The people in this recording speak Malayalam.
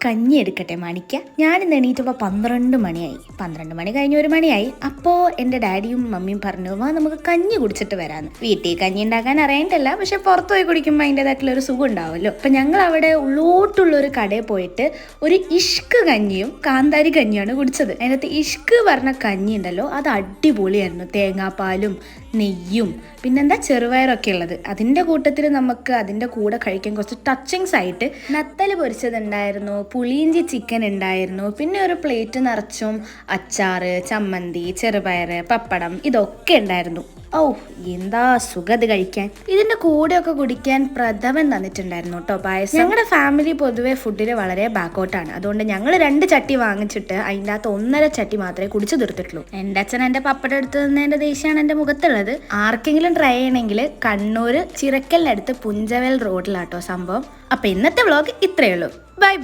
കഞ്ഞി എടുക്കട്ടെ മാണിക്ക. ഞാനിന്ന് എണീറ്റപ്പോൾ 12 മണിയായി. 12 മണി കഴിഞ്ഞ് 1 മണിയായി. അപ്പോൾ എൻ്റെ ഡാഡിയും മമ്മിയും പറഞ്ഞു, വാ നമുക്ക് കഞ്ഞി കുടിച്ചിട്ട് വരാമെന്ന്. വീട്ടിൽ കഞ്ഞി ഉണ്ടാക്കാൻ അറിയണ്ടല്ല, പക്ഷെ പുറത്ത് പോയി കുടിക്കുമ്പോൾ അതിൻ്റെതായിട്ടുള്ള ഒരു സുഖം ഉണ്ടാവുമല്ലോ. അപ്പം ഞങ്ങൾ അവിടെ ഉള്ളോട്ടുള്ളൊരു കടയിൽ പോയിട്ട് ഒരു ഇഷ്ക് കഞ്ഞിയും കാന്താരി കഞ്ഞിയാണ് കുടിച്ചത്. അതിനകത്ത് ഇഷ്ക് പറഞ്ഞ കഞ്ഞി ഉണ്ടല്ലോ, അത് അടിപൊളിയായിരുന്നു. തേങ്ങാപ്പാലും നെയ്യും പിന്നെന്താ ചെറുപയറൊക്കെ ഉള്ളത്. അതിൻ്റെ കൂട്ടത്തിൽ നമുക്ക് അതിൻ്റെ കൂടെ കഴിക്കാൻ കുറച്ച് ടച്ചിങ്സ് ആയിട്ട് നത്തൽ പൊരിച്ചതുണ്ടായിരുന്നു, പുളിയിഞ്ചി ചിക്കൻ ഉണ്ടായിരുന്നു, പിന്നെ ഒരു പ്ലേറ്റ് നിറച്ചും അച്ചാറ്, ചമ്മന്തി, ചെറുപയർ, പപ്പടം ഇതൊക്കെ ഉണ്ടായിരുന്നു. ഓ എന്താ സുഖത് കഴിക്കാൻ. ഇതിൻ്റെ കൂടെയൊക്കെ കുടിക്കാൻ പ്രഥമൻ തന്നിട്ടുണ്ടായിരുന്നു കേട്ടോ, പായസം. ഞങ്ങളുടെ ഫാമിലി പൊതുവെ ഫുഡിൽ വളരെ ബാക്കൗട്ടാണ്. അതുകൊണ്ട് ഞങ്ങൾ 2 ചട്ടി വാങ്ങിച്ചിട്ട് അതിൻ്റെ അകത്ത് 1.5 ചട്ടി മാത്രമേ കുടിച്ചു തീർത്തിട്ടുള്ളൂ. എൻ്റെ അച്ഛൻ എൻ്റെ പപ്പടം എടുത്ത് തന്നതിൻ്റെ ദേഷ്യമാണ് എൻ്റെ മുഖത്തുള്ളത്. ആർക്കെങ്കിലും ട്രൈ ചെയ്യണമെങ്കിൽ കണ്ണൂർ ചിറക്കലിനടുത്ത് പുഞ്ചവൽ റോഡിലാട്ടോ സംഭവം. അപ്പം ഇന്നത്തെ വ്ളോഗ് ഇത്രയേ ഉള്ളൂ. Bye bye.